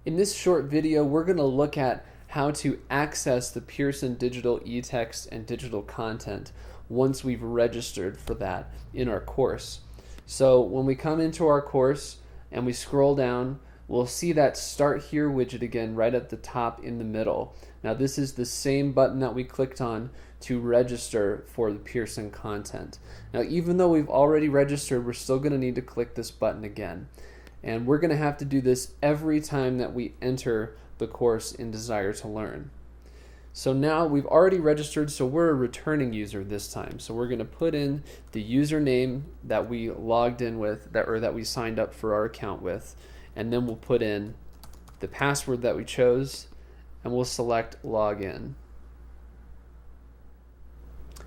In this short video, we're going to look at how to access the Pearson digital eText and digital content once we've registered for that in our course. So when we come into our course and we scroll down, we'll see that Start Here widget again right at the top in the middle. Now this is the same button that we clicked on to register for the Pearson content. Now even though we've already registered, we're still going to need to click this button again. And we're going to have to do this every time that we enter the course in Desire to Learn. So now we've already registered, so we're a returning user this time. So we're going to put in the username that we logged in with, that we signed up for our account with, and then we'll put in the password that we chose, and we'll select Login.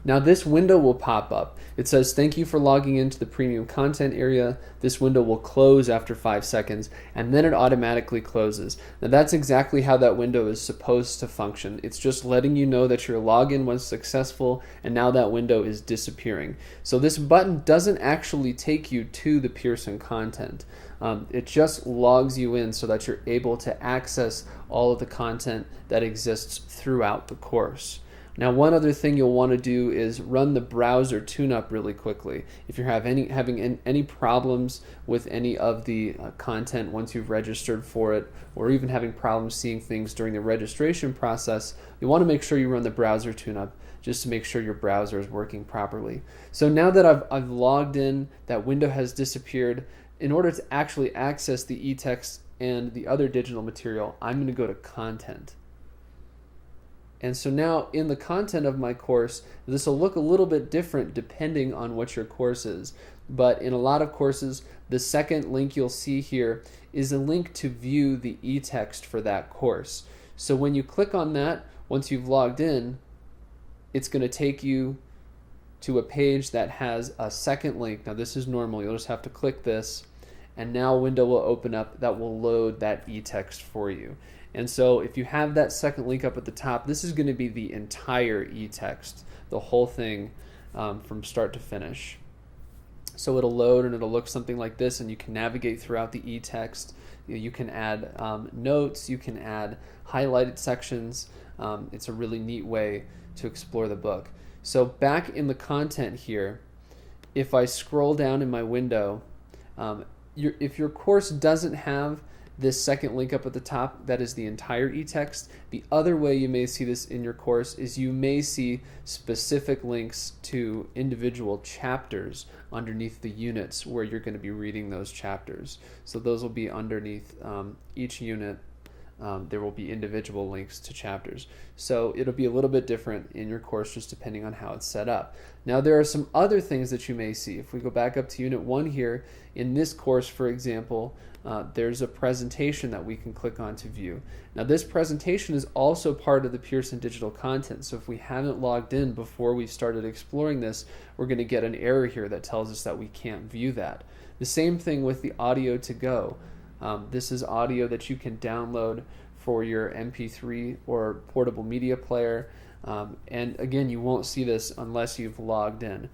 Now this window will pop up. It says, thank you for logging into the premium content area. This window will close after 5 seconds, and then it automatically closes. Now that's exactly how that window is supposed to function. It's just letting you know that your login was successful, and now that window is disappearing. So this button doesn't actually take you to the Pearson content. It just logs you in so that you're able to access all of the content that exists throughout the course. Now one other thing you'll want to do is run the browser tune-up really quickly. If you're having any problems with any of the content once you've registered for it, or even having problems seeing things during the registration process, you want to make sure you run the browser tune-up just to make sure your browser is working properly. So now that I've logged in, that window has disappeared. In order to actually access the eText and the other digital material, I'm going to go to Content. And so now in the content of my course, this will look a little bit different depending on what your course is. But in a lot of courses, the second link you'll see here is a link to view the eText for that course. So when you click on that, once you've logged in, it's going to take you to a page that has a second link. Now this is normal, you'll just have to click this, and now a window will open up that will load that eText for you. And so if you have that second link up at the top, this is going to be the entire eText, the whole thing from start to finish. So it'll load and it'll look something like this, and you can navigate throughout the eText. You can add notes, you can add highlighted sections. It's a really neat way to explore the book. So back in the content here, if I scroll down in my window, if your course doesn't have this second link up at the top, that is the entire eText. The other way you may see this in your course is you may see specific links to individual chapters underneath the units where you're going to be reading those chapters. So those will be underneath each unit. There will be individual links to chapters. So it'll be a little bit different in your course just depending on how it's set up. Now there are some other things that you may see. If we go back up to Unit 1 here, in this course, for example, there's a presentation that we can click on to view. Now this presentation is also part of the Pearson digital content, so if we haven't logged in before we started exploring this, we're going to get an error here that tells us that we can't view that. The same thing with the audio to go. This is audio that you can download for your MP3 or portable media player, and again, you won't see this unless you've logged in.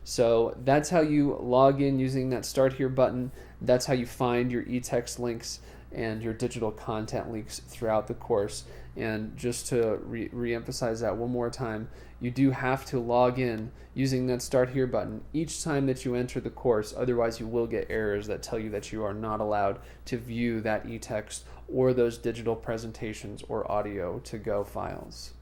So that's how you log in using that Start Here button. That's how you find your eText links and your digital content links throughout the course. And just to re-emphasize that one more time, you do have to log in using that Start Here button each time that you enter the course, otherwise you will get errors that tell you that you are not allowed to view that eText or those digital presentations or audio to go files.